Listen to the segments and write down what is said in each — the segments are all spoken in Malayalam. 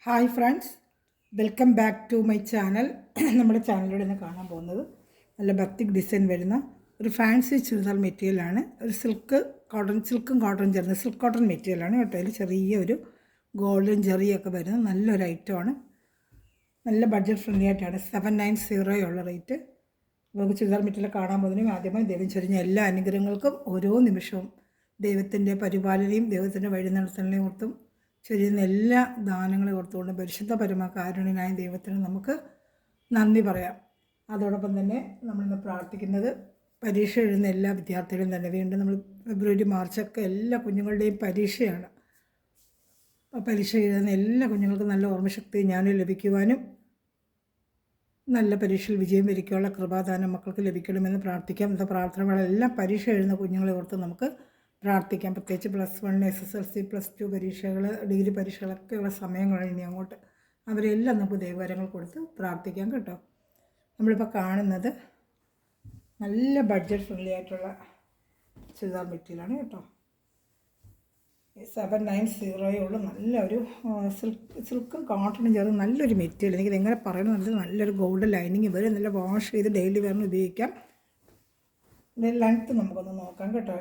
Hi friends, welcome back to my channel. നമ്മുടെ ചാനലിലൂടെ ഇന്ന് കാണാൻ പോകുന്നത് നല്ല ബത്തിക് ഡിസൈൻ വരുന്ന ഒരു ഫാൻസി ചുരിദാർ മെറ്റീരിയലാണ്. ഒരു സിൽക്കും കോട്ടൺ ചേർന്ന സിൽക്ക് കോട്ടൺ മെറ്റീരിയലാണ് കേട്ടോ. അതിൽ ചെറിയൊരു ഗോൾഡൻ ജെറിയൊക്കെ വരുന്ന നല്ലൊരു ഐറ്റമാണ്. നല്ല ബഡ്ജറ്റ് ഫ്രണ്ട്ലി ആയിട്ടാണ് 790 ഉള്ള റേറ്റ്. നമുക്ക് ചുരിദാർ മെറ്റീരിയൽ കാണാൻ പോകുന്നതിനും ആദ്യമായി ദൈവം ചൊരിഞ്ഞ എല്ലാ അനുഗ്രഹങ്ങൾക്കും ഓരോ നിമിഷവും ദൈവത്തിൻ്റെ പരിപാലനയും ദൈവത്തിൻ്റെ വഴി നടത്തലിനെയും ഓർത്തും ചൊരിയുന്ന എല്ലാ ദാനങ്ങളെ ഓർത്തുകൊണ്ട് പരിശുദ്ധ പരമകാരുണ്യനായ ദൈവത്തിന് നമുക്ക് നന്ദി പറയാം. അതോടൊപ്പം തന്നെ നമ്മളിന്ന് പ്രാർത്ഥിക്കുന്നത് പരീക്ഷ എഴുതുന്ന എല്ലാ വിദ്യാർത്ഥികളും തന്നെ. വീണ്ടും നമ്മൾ ഫെബ്രുവരി മാർച്ചൊക്കെ എല്ലാ കുഞ്ഞുങ്ങളുടെയും പരീക്ഷയാണ്. പരീക്ഷ എഴുതുന്ന എല്ലാ കുഞ്ഞുങ്ങൾക്കും നല്ല ഓർമ്മശക്തി ജ്ഞാനം ലഭിക്കുവാനും നല്ല പരീക്ഷയിൽ വിജയം വരിക്കാനുള്ള കൃപാദാനം മക്കൾക്ക് ലഭിക്കണമെന്ന് പ്രാർത്ഥിക്കാം. ഇന്നത്തെ പ്രാർത്ഥനകളെല്ലാം പരീക്ഷ എഴുതുന്ന കുഞ്ഞുങ്ങളെ ഓർത്ത് നമുക്ക് പ്രാർത്ഥിക്കാം. പ്രത്യേകിച്ച് +1, SSLC, +2 പരീക്ഷകൾ, ഡിഗ്രി പരീക്ഷകളൊക്കെയുള്ള സമയങ്ങൾ ഇനി അങ്ങോട്ട് അവരെല്ലാം നമുക്ക് ദൈവവരങ്ങൾ കൊടുത്ത് പ്രാർത്ഥിക്കാം കേട്ടോ. നമ്മളിപ്പോൾ കാണുന്നത് നല്ല ബഡ്ജറ്റ് ഫ്രണ്ട്ലി ആയിട്ടുള്ള ചുരിദാർ മെറ്റീരിയലാണ് കേട്ടോ. 790 ഉള്ള നല്ലൊരു സിൽക്കും കോട്ടണും ചേർന്ന് നല്ലൊരു മെറ്റീരിയൽ. എനിക്കിത് എങ്ങനെ പറയണമെന്നുള്ളത് നല്ലൊരു ഗോൾഡ് ലൈനിങ് വരും. നല്ല വാഷ് ചെയ്ത് ഡെയിലി വെയറിന് ഉപയോഗിക്കാം. ഇതിൻ്റെ ലെങ്ത്ത് നമുക്കൊന്ന് നോക്കാം കേട്ടോ.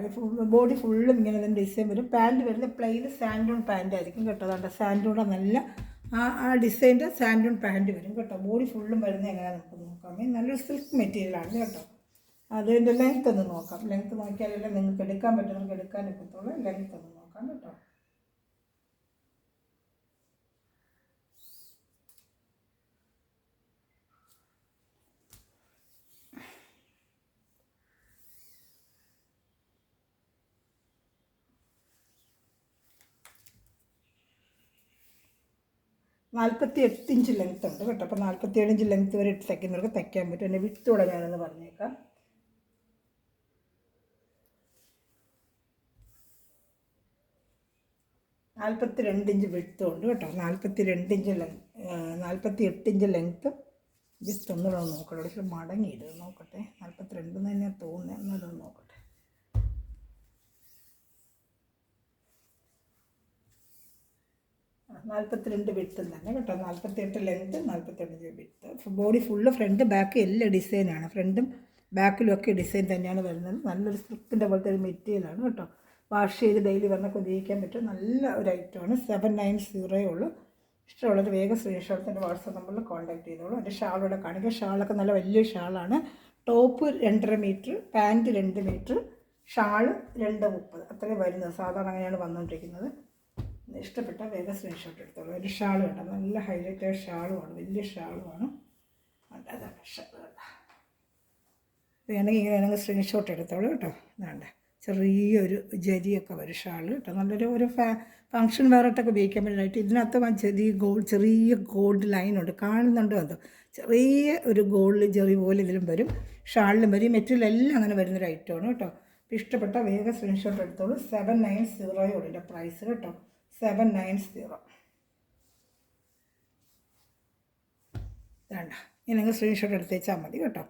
ബോഡി ഫുള്ളും ഇങ്ങനെ തന്നെ ഡിസൈൻ വരും. പാൻറ്റ് വരുന്നത് പ്ലെയിൻ സാൻഡൂൺ പാൻറ്റ് ആയിരിക്കും കേട്ടോ. അതുകൊണ്ട് സാൻഡൂണ നല്ല ആ ഡിസൈൻ്റെ സാൻഡൂൺ പാൻറ്റ് വരും കേട്ടോ. ബോഡി ഫുള്ളും വരുന്നത് എങ്ങനെ നമുക്ക് നോക്കാം. നല്ലൊരു സിൽക്ക് മെറ്റീരിയലാണ് കേട്ടോ. അതിൻ്റെ ലെങ്ത്ത് ഒന്ന് നോക്കാം. ലെങ്ത്ത് നോക്കിയാലല്ലേ നിങ്ങൾക്ക് എടുക്കാൻ പറ്റുന്നവർക്ക് എടുക്കാൻ പറ്റത്തുള്ളൂ. ലെങ്ത്ത് ഒന്ന് നോക്കാം കേട്ടോ. $48 ഇഞ്ച് ലെങ്ത്ത് ഉണ്ട് കേട്ടോ. അപ്പോൾ 47 ഇഞ്ച് ലെങ്ത്ത് വരെ ഇട്ട് തയ്ക്കുന്നവർക്ക് തയ്ക്കാൻ പറ്റും. എൻ്റെ വിട്ടൂടെ ഞാനൊന്ന് പറഞ്ഞേക്കാം. $42 ഇഞ്ച് വിട്ടും ഉണ്ട് കേട്ടോ. 48 ഇഞ്ച് ലെങ്ത്ത് വിത്ത് ഒന്നുകൂടെ നോക്കട്ടെ. പക്ഷേ മടങ്ങിയിട് നോക്കട്ടെ. 42 തന്നെയാണ് തോന്നുന്നത്. എന്നതൊന്ന് നോക്കട്ടെ. $42 വിട്ടും തന്നെ കേട്ടോ. 48 ലെങ്ത്ത്, 48 വിട്ട്. ബോഡി ഫുള്ള് ഫ്രണ്ട് ബാക്ക് എല്ലാം ഡിസൈനാണ്. ഫ്രണ്ടും ബാക്കിലും ഒക്കെ ഡിസൈൻ തന്നെയാണ് വരുന്നത്. നല്ലൊരു സ്ലിപ്പിൻ്റെ പോലത്തെ ഒരു മെറ്റീരിയലാണ് കേട്ടോ. വാഷ് ചെയ്ത് ഡെയിലി വരണൊക്കെ ഉപയോഗിക്കാൻ പറ്റും. നല്ല ഒരു ഐറ്റമാണ്. 790 ഉള്ളൂ. ഇഷ്ടമുള്ളൊരു വേഗം സ്ക്രീൻഷോട്ടിൻ്റെ വാട്സാപ്പ് നമ്പറിൽ കോൺടാക്ട് ചെയ്തോളൂ. എൻ്റെ ഷാളോടെ കാണിക്കുക. ഷാളൊക്കെ നല്ല വലിയ ഷാളാണ്. Top 2.5 metre, pant 2 metre, shawl 2.30 അത്രയും വരുന്നത്. സാധാരണ അങ്ങനെയാണ് വന്നുകൊണ്ടിരിക്കുന്നത്. ഇഷ്ടപ്പെട്ട വേഗം സ്ക്രീൻഷോട്ട് എടുത്തോളൂ. ഒരു ഷാൾ കേട്ടോ. നല്ല ഹൈലൈറ്റഡ് ഷാളുമാണ്. വലിയ ഷാളുമാണ്. അതാണ് ഷാൾ കേട്ടോ. വേണമെങ്കിൽ ഇങ്ങനെ വേണമെങ്കിൽ സ്ക്രീൻഷോട്ട് എടുത്തോളൂ കേട്ടോ. ഇതാണ്ട് ചെറിയൊരു ജരിയൊക്കെ വരും ഷാൾ കേട്ടോ. നല്ലൊരു ഫങ്ഷൻ വെയറായിട്ടൊക്കെ ഉപയോഗിക്കാൻ പറ്റുന്നതായിട്ട്. ഇതിനകത്ത് ചെറിയ ഗോൾഡ് ലൈനുണ്ട്. കാണുന്നുണ്ടോ എന്തോ. ചെറിയ ഒരു ഗോൾഡ് ജെറി പോലെ ഇതിലും വരും. ഷാളിലും വരും. മെറ്റീരിയൽ എല്ലാം അങ്ങനെ വരുന്നൊരു ഐറ്റമാണ് കേട്ടോ. ഇഷ്ടപ്പെട്ട വേഗം സ്ക്രീൻഷോട്ട് എടുത്തോളൂ. 790 ഉള്ള പ്രൈസ് കേട്ടോ. 790 വേണ്ട. ഇനി സ്ക്രീൻഷോട്ട് എടുത്ത് വെച്ചാൽ മതി കേട്ടോ.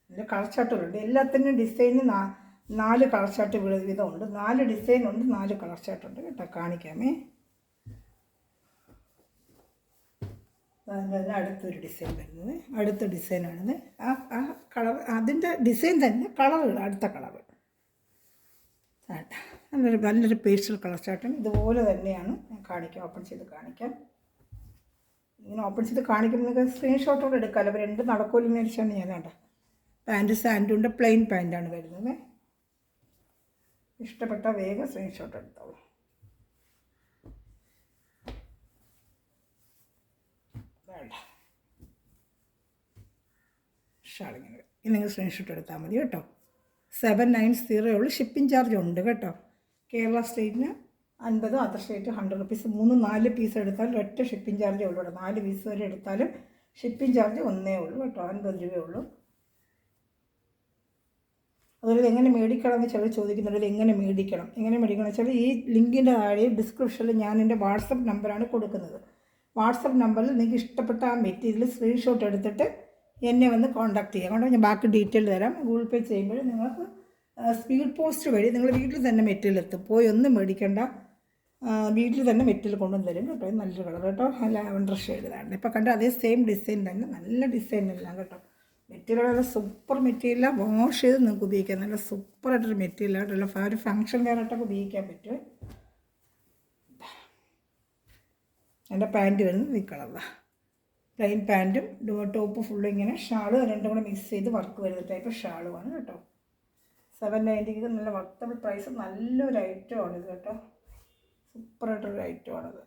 ഇതിൻ്റെ കളർ ചാർട്ടുകളുണ്ട്. എല്ലാത്തിനും ഡിസൈന് 4 കളർ ചാർട്ട് വീതമുണ്ട്. 4 ഡിസൈനുണ്ട്, 4 കളർ ചാർട്ടുണ്ട് കേട്ടോ. കാണിക്കാമേ. അതിന് അടുത്തൊരു ഡിസൈൻ വരുന്നത്. അടുത്ത ഡിസൈനാണിത്. ആ കളർ അതിൻ്റെ ഡിസൈൻ തന്നെ കളറുകൾ അടുത്ത കളർ ചാട്ട. നല്ലൊരു പേസ്റ്റൽ കളർ ചാട്ടം. ഇതുപോലെ തന്നെയാണ് ഞാൻ കാണിക്കാം. ഓപ്പൺ ചെയ്ത് കാണിക്കാം. ഇങ്ങനെ ഓപ്പൺ ചെയ്ത് കാണിക്കുമ്പോൾ നിങ്ങൾക്ക് സ്ക്രീൻഷോട്ടോടെ എടുക്കാമല്ലോ. അപ്പോൾ 2 നടക്കൂലെന്ന് വെച്ചാണ് ഞാൻ കേട്ടോ. പാൻറ്റ് സാൻഡൂണിൻ്റെ പ്ലെയിൻ പാൻറ്റാണ് വരുന്നത്. ഇഷ്ടപ്പെട്ട വേഗം സ്ക്രീൻഷോട്ട് എടുത്തോളൂ. ഷാളിങ്ങനെ ഇനി നിങ്ങൾ സ്ക്രീൻഷോട്ട് എടുത്താൽ മതി കേട്ടോ. 790 ഉള്ളൂ. ഷിപ്പിംഗ് ചാർജ് ഉണ്ട് കേട്ടോ. കേരള സ്റ്റേറ്റിന് 50, അതർ സ്റ്റേറ്റ് 100 rupees. 3-4 പീസ് എടുത്താൽ ഒറ്റ ഷിപ്പിംഗ് ചാർജേ ഉള്ളൂ കേട്ടോ. 4 പീസ് വരെ എടുത്താലും ഷിപ്പിംഗ് ചാർജ് ഒന്നേ ഉള്ളൂ കേട്ടോ. 50 രൂപയേ ഉള്ളൂ. അതുപോലെ എങ്ങനെ മേടിക്കണം എന്ന് ചിലർ ചോദിക്കുന്നുണ്ട്. എങ്ങനെ മേടിക്കണം വെച്ചാൽ ഈ ലിങ്കിൻ്റെ താഴെ ഡിസ്ക്രിപ്ഷനിൽ ഞാൻ എൻ്റെ വാട്സപ്പ് നമ്പറാണ് കൊടുക്കുന്നത്. വാട്സപ്പ് നമ്പറിൽ നിങ്ങൾക്ക് ഇഷ്ടപ്പെട്ട ആ മെറ്റീരിയൽ സ്ക്രീൻഷോട്ട് എടുത്തിട്ട് എന്നെ വന്ന് കോൺടാക്ട് ചെയ്യുക. അതുകൊണ്ട് ഞാൻ ബാക്കി ഡീറ്റെയിൽ തരാം. ഗൂഗിൾ പേ ചെയ്യുമ്പോൾ നിങ്ങൾക്ക് സ്പീഡ് പോസ്റ്റ് വഴി നിങ്ങൾ വീട്ടിൽ തന്നെ മെറ്റീരിയൽ എത്തും. പോയി ഒന്നും മേടിക്കേണ്ട, വീട്ടിൽ തന്നെ മെറ്റീരിയൽ കൊണ്ടുവന്ന് തരും കേട്ടോ. നല്ലൊരു കളർ കേട്ടോ, ലാവൻഡർ ഷെയ്ഡിലാണ്. ഇപ്പോൾ കണ്ട അതേ സെയിം ഡിസൈൻ തന്നെ, നല്ല ഡിസൈനെല്ലാം കേട്ടോ. മെറ്റീരിയൽ സൂപ്പർ മെറ്റീരിയലാണ്. വാഷ് ചെയ്ത് നിങ്ങൾക്ക് ഉപയോഗിക്കാം. നല്ല സൂപ്പറായിട്ടൊരു മെറ്റീരിയലായിട്ടുള്ള ഒരു ഫങ്ഷൻ വെയറായിട്ടൊക്കെ ഉപയോഗിക്കാൻ പറ്റും. എൻ്റെ പാൻറ്റ് വരുന്നത് ഈ കളറാണ്. പ്ലെയിൻ പാൻറ്റും ടോപ്പ് ഫുള്ള് ഇങ്ങനെ ഷാള് രണ്ടും കൂടെ മിക്സ് ചെയ്ത് വർക്ക് വരുന്ന ടൈപ്പ് ഷാളുമാണ് കേട്ടോ. 790 നല്ല വർത്തബിൾ പ്രൈസ്, നല്ലൊരു ഐറ്റമാണിത് കേട്ടോ. സൂപ്പറായിട്ടൊരു ഐറ്റമാണിത്.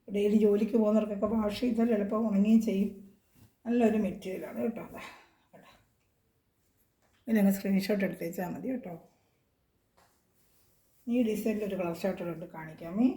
ഡെയിലി ജോലിക്ക് പോകുന്നവർക്കൊക്കെ വാഷ് ചെയ്താൽ എളുപ്പം ഉണങ്ങുകയും ചെയ്യും. നല്ലൊരു മെറ്റീരിയലാണ് കേട്ടോ. കേട്ടോ, ഇതിനങ്ങ് സ്ക്രീൻഷോട്ട് എടുത്ത് വെച്ചാൽ മതി കേട്ടോ. ഈ ഡിസൈനിലൊരു കളർ ഷർട്ടുകളുണ്ട്, കാണിക്കാമേ.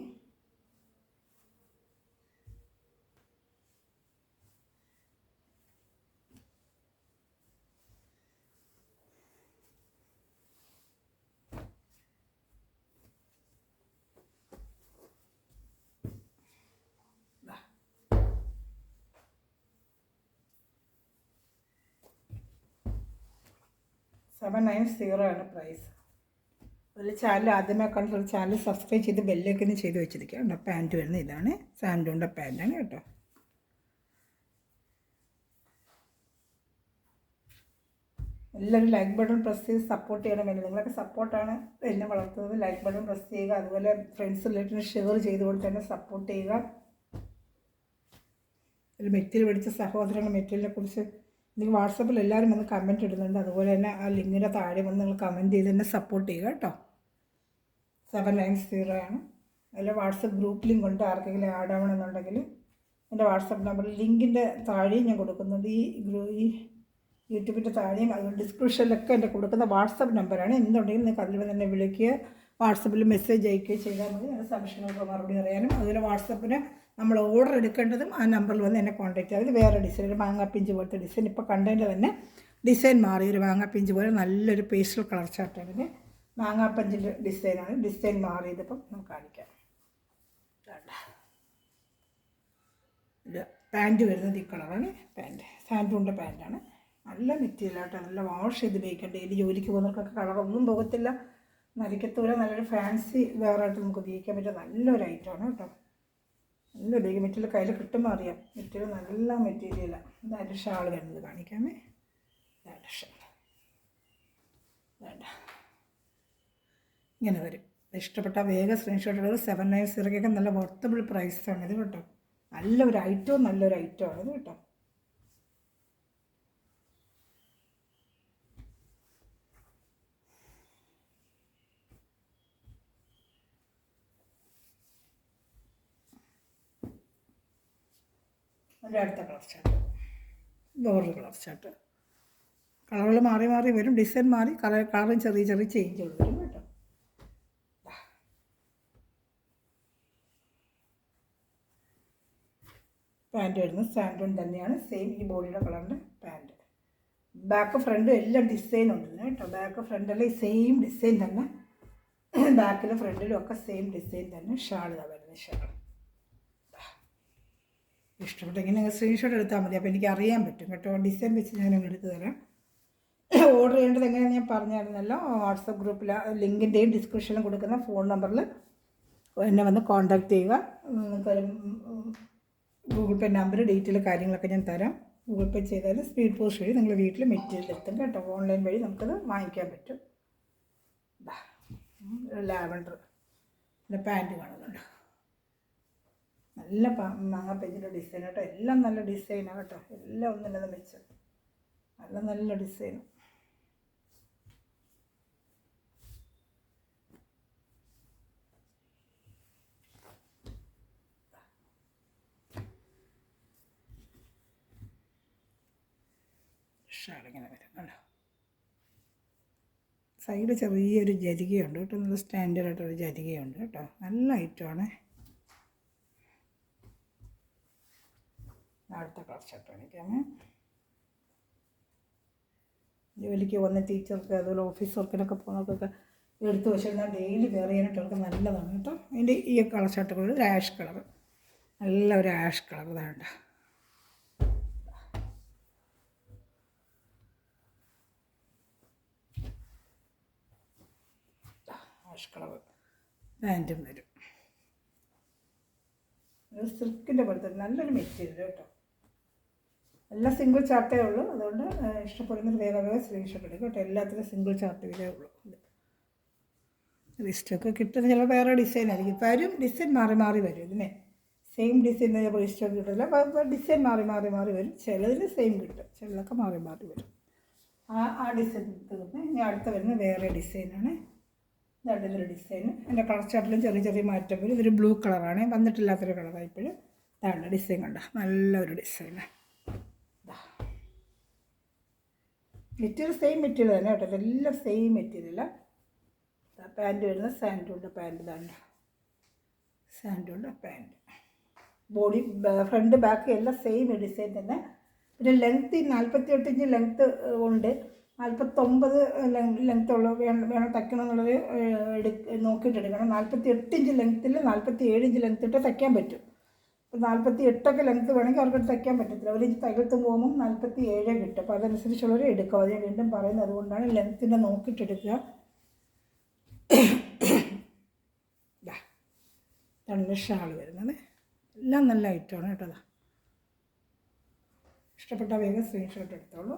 $790 പ്രൈസ്. അതിൽ ചാനൽ ആദ്യമേ കണ്ടുള്ള ചാനൽ സബ്സ്ക്രൈബ് ചെയ്ത് ബെല്ലൈക്കനും ചെയ്ത് വെച്ചിരിക്കുക കേട്ടോ. പാൻറ്റ് വരുന്നത് ഇതാണ്, സാൻഡൂണിൻ്റെ പാൻറ്റാണ് കേട്ടോ. എല്ലാവരും ലൈക്ക് ബട്ടൺ പ്രസ് ചെയ്ത് സപ്പോർട്ട് ചെയ്യണം. വേണ്ടി നിങ്ങളൊക്കെ സപ്പോർട്ടാണ് എന്നെ വളർത്തുന്നത്. ലൈക്ക് ബട്ടൺ പ്രസ് ചെയ്യുക, അതുപോലെ ഫ്രണ്ട്സ് റിലേറ്റീവിന് ഷെയർ ചെയ്ത് കൊണ്ട് തന്നെ സപ്പോർട്ട് ചെയ്യുക. ഒരു മെറ്റീരിയൽ മേടിച്ച സഹോദരങ്ങളുടെ മെറ്റീരിയലിനെ കുറിച്ച് നിങ്ങൾ വാട്സപ്പിൽ എല്ലാവരും വന്ന് കമൻറ്റ് ഇടുന്നുണ്ട്. അതുപോലെ തന്നെ ആ ലിങ്കിൻ്റെ താഴെ വന്ന് നിങ്ങൾ കമൻറ്റ് ചെയ്ത് തന്നെ സപ്പോർട്ട് ചെയ്യുക കേട്ടോ. 790 ആണ്. അതിൽ വാട്സപ്പ് ഗ്രൂപ്പ് ലിങ്ക് ഉണ്ട്. ആർക്കെങ്കിലും ആഡ് ആവണമെന്നുണ്ടെങ്കിൽ എൻ്റെ വാട്സപ്പ് നമ്പറിൽ ലിങ്കിൻ്റെ താഴെയും ഞാൻ കൊടുക്കുന്നുണ്ട്. ഈ യൂട്യൂബിൻ്റെ താഴെയും അതുപോലെ ഡിസ്ക്രിപ്ഷനിലൊക്കെ എൻ്റെ കൊടുക്കുന്ന വാട്സപ്പ് നമ്പറാണ്. എന്തുണ്ടെങ്കിലും നിങ്ങൾക്ക് അതിൽ തന്നെ വിളിക്കുക, വാട്സപ്പിൽ മെസ്സേജ് അയക്കുകയോ ചെയ്താൽ മതി. എൻ്റെ സംശയങ്ങൾക്ക് മറുപടി അറിയാനും. അതുപോലെ വാട്സപ്പിന് നമ്മൾ ഓർഡർ എടുക്കേണ്ടതും ആ നമ്പറിൽ വന്ന് എന്നെ കോൺടാക്ട് ചെയ്യാം. അതിൽ വേറെ ഡിസൈൻ, ഒരു മാങ്ങാപ്പിഞ്ച് പോലത്തെ ഡിസൈൻ, ഇപ്പോൾ കണ്ടതിൻ്റെ തന്നെ ഡിസൈൻ മാറി. ഒരു മാങ്ങാപ്പിഞ്ച് പോലെ നല്ലൊരു പേസ്റ്റൽ കളർ ചാർട്ടാണ്. ഇതിന് മാങ്ങാപ്പഞ്ചിൻ്റെ ഡിസൈനാണ്. ഡിസൈൻ മാറിയതിപ്പം നമുക്ക് കാണിക്കാം. ഇത് പാൻറ്റ് വരുന്നത് ഈ കളറാണ്. പാൻറ്റ് സാൻഡൂണിൻ്റെ പാൻറ്റാണ്. നല്ല മെറ്റീരിയലായിട്ട് നല്ല വാഷ് ചെയ്ത് ഉപയോഗിക്കാം. ഡെയിലി ജോലിക്ക് പോകുന്നവർക്കൊക്കെ കളറൊന്നും പോകത്തില്ല, നരിക്കത്തൂര. നല്ലൊരു ഫാൻസി വേറായിട്ട് നമുക്ക് ഉപയോഗിക്കാൻ പറ്റിയ നല്ലൊരു ഐറ്റമാണ് കേട്ടോ. നല്ല ഉപയോഗിക്കും. മെറ്റീരിയൽ കയ്യിൽ കിട്ടുമ്പോൾ അറിയാം. മെറ്റീരിയൽ നല്ല മെറ്റീരിയലാണ്. ഇതായിട്ട് ഷാൾ വരുന്നത് കാണിക്കാമേ. ഇതായിട്ട് ഷാൾ വേണ്ട ഇങ്ങനെ വരും. ഇഷ്ടപ്പെട്ട വേഗം സ്ക്രീൻഷോട്ട് എടുത്ത് 790 നല്ല വർത്തബിൾ പ്രൈസാണ് ഇത് കേട്ടോ. നല്ലൊരു ഐറ്റവും നല്ലൊരു ഐറ്റമാണ് ഇത് കേട്ടോ. അതിൻ്റെ അടുത്ത കളർ ചാർട്ട്, വേറൊരു കളർ ചാർട്ട്. കളറുകൾ മാറി മാറി വരും, ഡിസൈൻ മാറി, കളറും ചെറിയ ചെറിയ ചേഞ്ചുകൾ വരും കേട്ടോ. പാൻറ്റ് വരുന്നത് സാൻഡൂൺ തന്നെയാണ്. സെയിം ഈ ബോഡിയുടെ കളറിൻ്റെ പാൻറ്റ്. ബാക്ക് ഫ്രണ്ട് എല്ലാം ഡിസൈൻ ഉണ്ട് കേട്ടോ. ബാക്ക് ഫ്രണ്ടെല്ലാം സെയിം ഡിസൈൻ തന്നെ. ബാക്കിലും ഫ്രണ്ടിലും ഒക്കെ സെയിം ഡിസൈൻ തന്നെ. ഷാൾ ഇതാ വരുന്നത്. ഷാൾ ഇഷ്ടപ്പെട്ടെങ്കിൽ നിങ്ങൾ സ്ക്രീൻഷോട്ട് എടുത്താൽ മതി. അപ്പോൾ എനിക്ക് അറിയാൻ പറ്റും കേട്ടോ. ഡിസൈൻ വെച്ച് ഞാനങ്ങ് എടുത്ത് തരാം. ഓർഡർ ചെയ്യേണ്ടത് എങ്ങനെയാണെന്ന് ഞാൻ പറഞ്ഞായിരുന്നല്ലോ. വാട്സപ്പ് ഗ്രൂപ്പിൽ ലിങ്കിൻ്റെയും ഡിസ്ക്രിപ്ഷനിലും കൊടുക്കുന്ന ഫോൺ നമ്പറിൽ എന്നെ വന്ന് കോൺടാക്ട് ചെയ്യുക. നിങ്ങൾക്കൊരു ഗൂഗിൾ പേ നമ്പർ, ഡീറ്റെയിൽ കാര്യങ്ങളൊക്കെ ഞാൻ തരാം. ഗൂഗിൾ പേ ചെയ്താൽ സ്പീഡ് പോസ്റ്റ് വഴി നിങ്ങൾ വീട്ടിൽ മെറ്റീരിയൽ എത്തും കേട്ടോ. ഓൺലൈൻ വഴി നമുക്കത് വാങ്ങിക്കാൻ പറ്റും. ലാവൻഡർ പിന്നെ പാൻറ്റ് കാണുന്നുണ്ട്. നല്ല മാങ്ങാപ്പഞ്ചിൻ്റെ ഡിസൈൻ കേട്ടോ. എല്ലാം നല്ല ഡിസൈനാണ് കേട്ടോ. എല്ലാം ഒന്നിനത് വെച്ച് നല്ല നല്ല ഡിസൈൻ. ഷാളിങ്ങനെ വരും കേട്ടോ. സൈഡ് ചെറിയൊരു ജരികയുണ്ട് കേട്ടോ. നല്ല സ്റ്റാൻഡേർഡായിട്ടൊരു ജരികയുണ്ട് കേട്ടോ. നല്ല ഐറ്റമാണ്. അടുത്ത കളർ ഷർട്ട് കാണിക്കാമേ. ജോലിക്ക് പോകുന്ന ടീച്ചർക്ക്, അതുപോലെ ഓഫീസ് വർക്കിനൊക്കെ പോകുന്നവർക്കൊക്കെ എടുത്ത് വെച്ചിരുന്നാൽ ഡെയിലി വെയർ ചെയ്യാനായിട്ട് അവർക്ക് നല്ലതാണ് കേട്ടോ. അതിൻ്റെ ഈ കളർ ഷർട്ടുകൾ ഒരു ആഷ് കളർ, നല്ല ഒരു ആഷ് കളർ ഇതാണ്ട. ആഷ് കളർ പാൻറ്റും വരും. ഒരു സിൽക്കിൻ്റെ പോലത്തെ നല്ലൊരു മെറ്റീരിയൽ കേട്ടോ. എല്ലാം സിംഗിൾ ചാർട്ടേ ഉള്ളൂ. അതുകൊണ്ട് ഇഷ്ടപ്പെടുന്നൊരു വേഗം സ്ക്രീൻഷോട്ട് എടുക്കും കേട്ടോ. എല്ലാത്തിലും സിംഗിൾ ചാർട്ട് വീതേ ഉള്ളൂ. റിസ്റ്റൊക്കെ കിട്ടുന്ന ചിലപ്പോൾ വേറെ ഡിസൈൻ ആയിരിക്കും. വരും ഡിസൈൻ മാറി മാറി വരും. ഇതിനെ സെയിം ഡിസൈൻ ചിലപ്പോൾ റിസ്റ്റൊക്കെ കിട്ടില്ല. ഡിസൈൻ മാറി മാറി മാറി വരും. ചിലതിന് സെയിം കിട്ടും, ചിലതൊക്കെ മാറി മാറി വരും. ആ ഡിസൈൻ തീർന്ന് ഇനി അടുത്ത വരുന്ന വേറെ ഡിസൈനാണ്. ഇതൊരു ഡിസൈൻ. എൻ്റെ കളർ ചാർട്ടിലും ചെറിയ ചെറിയ മാറ്റം വരും. ഇതൊരു ബ്ലൂ കളറാണ്, വന്നിട്ടില്ലാത്തൊരു കളറാണ് ഇപ്പോഴും. ഇതാണ് ഡിസൈൻ കണ്ട, നല്ലൊരു ഡിസൈനാണ്. മെറ്റീരിയൽ സെയിം മെറ്റീരിയൽ തന്നെ കേട്ടോ. എല്ലാം സെയിം മെറ്റീരിയലാണ്. പാൻറ്റ് വരുന്ന സാൻഡൂണിൻ്റെ പാൻറ്റ് ഇതാണ്. സാൻഡൂണിൻ്റെ പാൻറ്റ് ബോഡി ഫ്രണ്ട് ബാക്ക് എല്ലാം സെയിം ഡിസൈൻ തന്നെ. പിന്നെ ലെങ്ത്ത് 48 ഇഞ്ച് ലെങ്ത്ത് ഉണ്ട്. 49 ലെങ്ത്തുള്ള വേണം തയ്ക്കണം എന്നുള്ളത് നോക്കിയിട്ട് എടുക്കണം. 48 ഇഞ്ച് ലെങ്ത്തിൽ 47 ഇഞ്ച് ലെങ്ത്ത് ഇട്ട് തയ്ക്കാൻ പറ്റും. ഇപ്പോൾ 48 ലെങ്ത്ത് വേണമെങ്കിൽ അവർക്ക് തയ്ക്കാൻ പറ്റത്തില്ല. 1 ഇഞ്ച് തയ്യൽത്ത് പോകുമ്പോൾ 47 കിട്ടും. അപ്പോൾ അതനുസരിച്ചുള്ളവർ എടുക്കും. അത് ഞാൻ വീണ്ടും പറയുന്നത് അതുകൊണ്ടാണ്. ലെങ്ത്തിൻ്റെ നോക്കിയിട്ട് എടുക്കുക. ഇതാണ് ഷാൾ വരുന്നത്. എല്ലാം നല്ല ഐറ്റമാണ് കേട്ടോ. ഇഷ്ടപ്പെട്ട വേഗം സ്ക്രീൻഷോട്ട് എടുത്തോളൂ.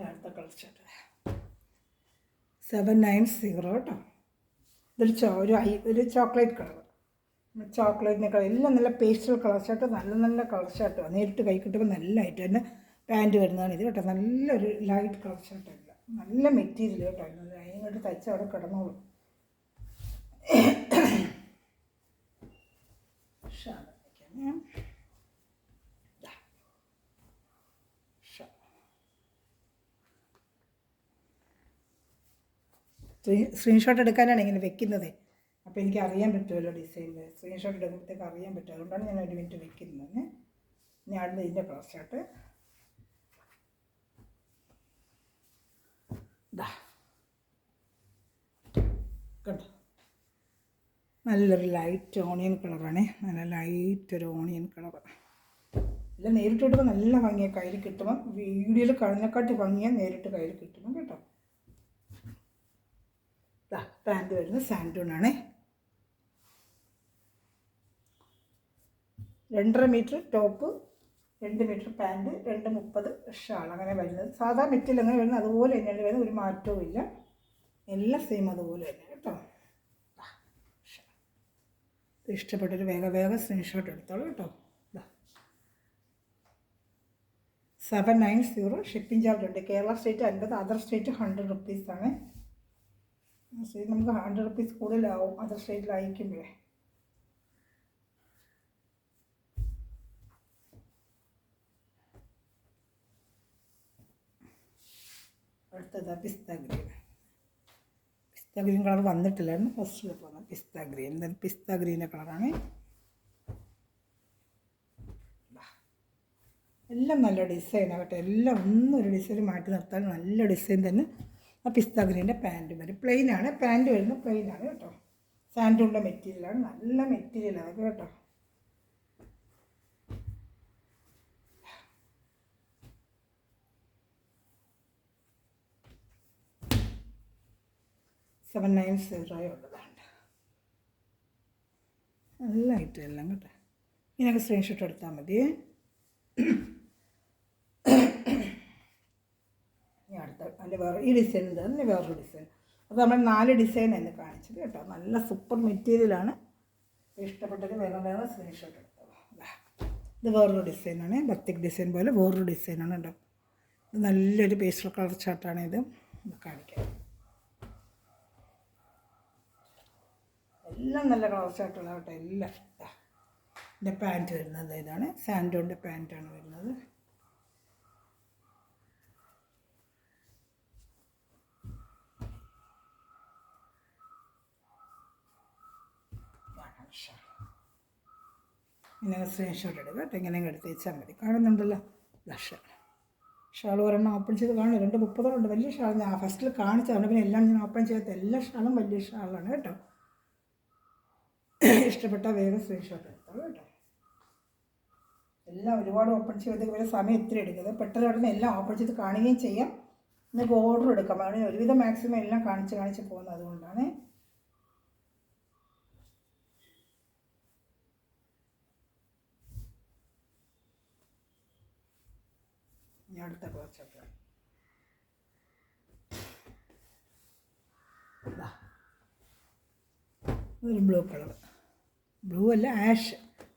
അടുത്ത കളർ ചാർട്ട് 790 കേട്ടോ. ഒരു ചോക്ലേറ്റ് കളർ, ചോക്ലേറ്റിൻ്റെ കളർ എല്ലാം നല്ല പേസ്റ്റൽ കളർ ഷർട്ട്. നല്ല നല്ല കളർ ഷർട്ട് നേരിട്ട് കൈ കിട്ടുമ്പോൾ നല്ല ഐറ്റം. എൻ്റെ പാൻറ്റ് വരുന്നതാണ് ഇത് കേട്ടോ. നല്ലൊരു ലൈറ്റ് കളർ ഷർട്ടല്ല, നല്ല മെറ്റീരിയൽ കേട്ടോ. അതിനോട്ട് തയ്ച്ച് അവിടെ കിടന്നോളും. സ്ക്രീൻഷോട്ട് എടുക്കാനാണ് ഇങ്ങനെ വെക്കുന്നത്. അപ്പോൾ എനിക്ക് അറിയാൻ പറ്റുമല്ലോ ഡിസൈനിൽ. സ്ക്രീൻഷോട്ട് എടുക്കുമ്പോഴത്തേക്ക് അറിയാൻ പറ്റും. അതുകൊണ്ടാണ് ഞാൻ 1 മിനിറ്റ് വെക്കുന്നത്. ഞാൻ അടുത്ത ഇതിൻ്റെ കളർ ഷർട്ട് കണ്ടോ. നല്ലൊരു ലൈറ്റ് ഓണിയൻ കളറാണ്. നല്ല ലൈറ്റ് ഒരു ഓണിയൻ കളർ. എല്ലാം നേരിട്ട് കിട്ടുമ്പോൾ നല്ല ഭംഗിയാണ്. കയ്യിൽ കിട്ടുമ്പോൾ വീഡിയോയിൽ കാണുന്നതിനെക്കാട്ടി ഭംഗിയാണ് നേരിട്ട് കയ്യിൽ കിട്ടുമ്പോൾ കേട്ടോ. പാൻറ്റ് വരുന്നത് സാൻഡൂണാണ്. 2.5 metre top, 2 metre pant, 2.30 shawl അങ്ങനെ വരുന്നത്. സാധാ മെറ്റീരിയൽ അങ്ങനെ വരുന്നത് അതുപോലെ തന്നെയാണ് വരുന്നത്. ഒരു മാറ്റവും ഇല്ല. എല്ലാം സെയിം അതുപോലെ തന്നെ കേട്ടോ. ഇഷ്ടപ്പെട്ടൊരു വേഗം സ്ക്രീൻഷോട്ട് എടുത്തോളൂ കേട്ടോ. 790 ഷിപ്പിംഗ് ചാർജ് ഉണ്ട്. കേരള സ്റ്റേറ്റ് 50, അതർ സ്റ്റേറ്റ് 100 റുപ്പീസാണ്. നമുക്ക് 100 റുപ്പീസ് കൂടുതലാവും അതർ സ്റ്റേറ്റിൽ അയക്കുമ്പോഴേ. അടുത്തത് പിസ്ത ഗ്രീൻ. പിസ്ത ഗ്രീൻ കളർ വന്നിട്ടില്ലായിരുന്നു. ഫസ്റ്റ് പോകുന്നത് പിസ്ത ഗ്രീൻ. പിസ്ത ഗ്രീൻ്റെ കളറാണ്. എല്ലാം നല്ല ഡിസൈനാണ് കേട്ടോ. എല്ലാം ഒന്നൊരു ഡിസൈൻ മാറ്റി നിർത്താൻ നല്ല ഡിസൈൻ തന്നെ. ആ പിസ്ത ഗ്രീൻ്റെ പാൻറ്റ് വരും. പ്ലെയിനാണ് പാൻറ്റ് വരുന്നത്. പ്ലെയിനാണ് കേട്ടോ. സാൻഡൂണിൻ്റെ മെറ്റീരിയലാണ്. നല്ല മെറ്റീരിയലാണ് കേട്ടോ. $790 നല്ല ഐറ്റം എല്ലാം കേട്ടോ. ഇതിനൊക്കെ സ്ക്രീൻഷോട്ട് എടുത്താൽ മതി. അടുത്ത അതിൻ്റെ വേറെ ഈ ഡിസൈൻ തന്നെ വേറൊരു ഡിസൈൻ. അപ്പോൾ നമ്മൾ 4 ഡിസൈൻ എന്ന് കാണിച്ചത് കേട്ടോ. നല്ല സൂപ്പർ മെറ്റീരിയലാണ്. ഇഷ്ടപ്പെട്ടത് വേഗം സ്ക്രീൻഷോട്ട് എടുത്തത്. ഇത് വേറൊരു ഡിസൈനാണ്. ബത്തിക് ഡിസൈൻ പോലെ വേറൊരു ഡിസൈനാണ് കേട്ടോ. ഇത് നല്ലൊരു പേസ്റ്റൽ കളർ ചാർട്ടാണ്. ഇത് കാണിക്കാം. എല്ലാം നല്ല കളർ ചാർട്ടുള്ള കേട്ടോ. എല്ലാം എൻ്റെ പാൻറ്റ് വരുന്നത് ഇതാണ്. സാൻഡോണിൻ്റെ പാൻറ്റാണ് വരുന്നത്. ഇങ്ങനെ സ്ക്രീൻഷോട്ട് എടുക്കുക കേട്ടോ. ഇങ്ങനെ എടുത്ത് വെച്ചാൽ മതി. കാണുന്നുണ്ടല്ലോ ഷാൾ ഒരെണ്ണം ഓപ്പൺ ചെയ്ത് കാണും. 230 വലിയ ഷാൾ ഞാൻ ഫസ്റ്റിൽ കാണിച്ചതാണ്. പിന്നെ എല്ലാം ഞാൻ ഓപ്പൺ ചെയ്യാത്ത എല്ലാ ഷാളും വലിയ ഷാളാണ് കേട്ടോ. ഇഷ്ടപ്പെട്ട വേഗം സ്ക്രീൻഷോട്ട് എടുത്തോളൂ കേട്ടോ. എല്ലാം ഒരുപാട് ഓപ്പൺ ചെയ്തേക്ക് വരെ സമയം ഇത്തിരി എടുക്കുന്നത്. പെട്ടെന്ന് ഉടനെ എല്ലാം ഓപ്പൺ ചെയ്ത് കാണുകയും ചെയ്യാം. നിങ്ങൾക്ക് ഓർഡർ എടുക്കാം. അങ്ങനെ ഒരുവിധം മാക്സിമം എല്ലാം കാണിച്ച് പോകുന്നത് അതുകൊണ്ടാണ്. ഇനി അടുത്ത കുറച്ചൊക്കെ ഒരു ബ്ലൂ കളർ, ബ്ലൂ അല്ല ആഷ്,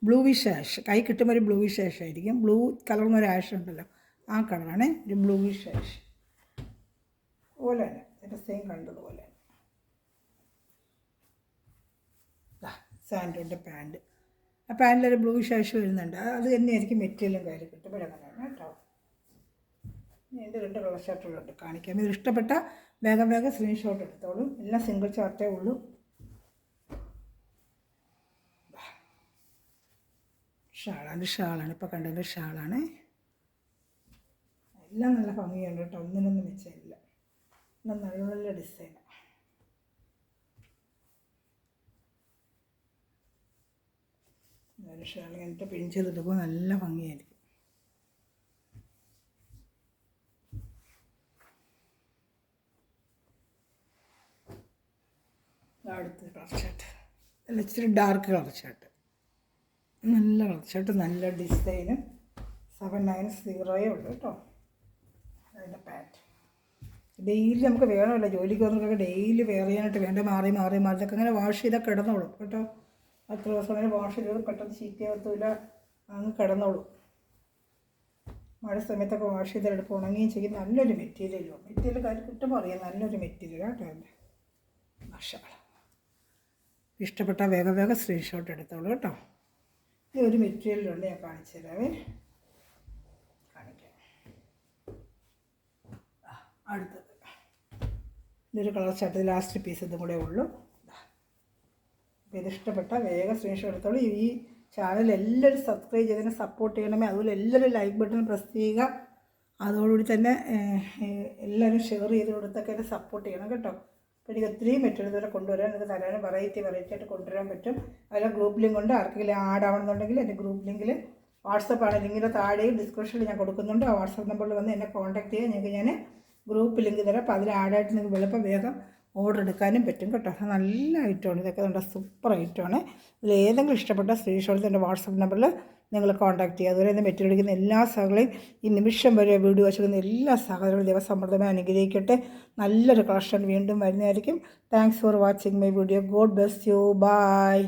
ബ്ലൂവിഷ് ആഷ്. കൈ കിട്ടുമ്പോൾ ഒരു ബ്ലൂവിഷ് ആഷ് ആയിരിക്കും. ബ്ലൂ കളർന്നൊരു ആഷ് ഉണ്ടല്ലോ, ആ കളറാണ്. ഒരു ബ്ലൂവിഷ് ആഷ് പോലെ തന്നെ എൻ്റെ സെയിം കണ്ടതുപോലെ. സാൻഡോൻ്റെ പാൻറ്റ്, ആ പാൻറ്റിലൊരു ബ്ലൂവിഷ് ആഷ് വരുന്നുണ്ട്. അത് തന്നെയായിരിക്കും മെറ്റീരിയലും കയ്യിൽ കിട്ടുമ്പോൾ അങ്ങനെയാണ് കേട്ടോ. എൻ്റെ 2 കളർ ഷർട്ടുകളുണ്ട് കാണിക്കാം. ഇതിൽ ഇഷ്ടപ്പെട്ട വേഗം സ്ക്രീൻഷോട്ട് എടുത്തോളും. എല്ലാം സിംഗിൾ ചാർട്ടേ ഉള്ളൂ. ഷാളാണ് ഇപ്പോൾ കണ്ടത്. ഷാളാണ്. എല്ലാം നല്ല ഭംഗിയുണ്ട് കേട്ടോ. ഒന്നിനൊന്നും മെച്ചമില്ല. എല്ലാം നല്ല ഡിസൈനാണ്. ഒരു ഷാൾ കഴിഞ്ഞിട്ട് പിൻ ചെയ്തിടുമ്പോൾ നല്ല ഭംഗിയായിരിക്കും. അടുത്ത കളർ ഷർട്ട് അല്ല, ഇച്ചിരി ഡാർക്ക് കളർ ഷർട്ട്. നല്ല കളർ ഷർട്ട്, നല്ല ഡിസൈനും. 790 ഉള്ളൂ കേട്ടോ. അതിൻ്റെ പാൻറ്റ് ഡെയിലി നമുക്ക് വേണമല്ലോ. ജോലിക്ക് വന്നവരൊക്കെ ഡെയിലി വെയർ ചെയ്യാനായിട്ട് വേണ്ട. മാറി ഇതൊക്കെ അങ്ങനെ വാഷ് ചെയ്താൽ കിടന്നോളും കേട്ടോ. 10 ദിവസം അങ്ങനെ വാഷ് ചെയ്ത് പെട്ടെന്ന് ചീത്തയാകത്തില്ല, അങ്ങ് കിടന്നോളും. മഴ സമയത്തൊക്കെ വാഷ് ചെയ്തെടുപ്പോൾ ഉണങ്ങുകയും ചെയ്യും. നല്ലൊരു മെറ്റീരിയലും. മെറ്റീരിയൽ കാര്യം കിട്ടുമ്പോൾ അറിയാം, നല്ലൊരു മെറ്റീരിയൽ കേട്ടോ. എൻ്റെ മാഷാ. ഇഷ്ടപ്പെട്ട വേഗം സ്ക്രീൻഷോട്ട് എടുത്തോളൂ കേട്ടോ. ഈ ഒരു മെറ്റീരിയലുണ്ട്, ഞാൻ കാണിച്ചു തരാവേ. കാണിക്കാം. അടുത്തത് ഇതൊരു കളർ ഷർട്ട്, ലാസ്റ്റ് പീസ് ഇതും കൂടെ ഉള്ളൂ. അപ്പോൾ ഇതിഷ്ടപ്പെട്ട വേഗം സ്ക്രീൻഷോട്ട് എടുത്തോളൂ. ഈ ചാനൽ എല്ലാവരും സബ്സ്ക്രൈബ് ചെയ്തതിനെ സപ്പോർട്ട് ചെയ്യണമേ. അതുപോലെ എല്ലാവരും ലൈക്ക് ബട്ടൺ പ്രസ് ചെയ്യുക. അതോടുകൂടി തന്നെ എല്ലാവരും ഷെയർ ചെയ്ത് കൊടുത്തൊക്കെ എന്നെ സപ്പോർട്ട് ചെയ്യണം കേട്ടോ. അപ്പോൾ എനിക്ക് ഒത്തിരി മെറ്റീരിയൽ ഇതുവരെ കൊണ്ടുവരാൻ, നിങ്ങൾക്ക് തരാനും വെറൈറ്റി ആയിട്ട് കൊണ്ടുവരാൻ പറ്റും. അതിലെ ഗ്രൂപ്പ് ലിങ്ക് കൊണ്ട് ആർക്കെങ്കിലും ആഡ് ആവണമെന്നുണ്ടെങ്കിൽ എൻ്റെ ഗ്രൂപ്പ് ലിങ്കിൽ വാട്സപ്പാണ്, ലിങ്കിൻ്റെ താഴെയും ഡിസ്ക്രിപ്ഷനിൽ ഞാൻ കൊടുക്കുന്നുണ്ട്. ആ വാട്സപ്പ് നമ്പറിൽ വന്ന് എന്നെ കോൺടാക്ട് ചെയ്യുക. നിങ്ങൾക്ക് ഞാൻ ഗ്രൂപ്പ് ലിങ്ക് തരാം. അപ്പോൾ അതിൽ ആഡായിട്ട് നിങ്ങൾക്ക് എളുപ്പം വേഗം ഓർഡർ എടുക്കാനും പറ്റും കേട്ടോ. നല്ല ഐറ്റമാണ് ഇതൊക്കെ. നല്ല സൂപ്പർ ഐറ്റമാണ്. ഇതിൽ ഏതെങ്കിലും ഇഷ്ടപ്പെട്ട സ്ക്രീൻഷോട്ട് എൻ്റെ വാട്സപ്പ് നമ്പറിൽ നിങ്ങൾ കോൺടാക്ട് ചെയ്യുക. അതുപോലെ തന്നെ മെറ്റീരിയൽ എടുക്കുന്ന എല്ലാ സഹകളെയും ഈ നിമിഷം വരെ വീഡിയോ വെച്ചിരിക്കുന്ന എല്ലാ സഹോദരങ്ങളും ദൈവസമൃദ്ധമായി അനുഗ്രഹിക്കട്ടെ. നല്ലൊരു കളക്ഷൻ വീണ്ടും വരുന്നതായിരിക്കും. Thanks for watching my video. God bless you. By.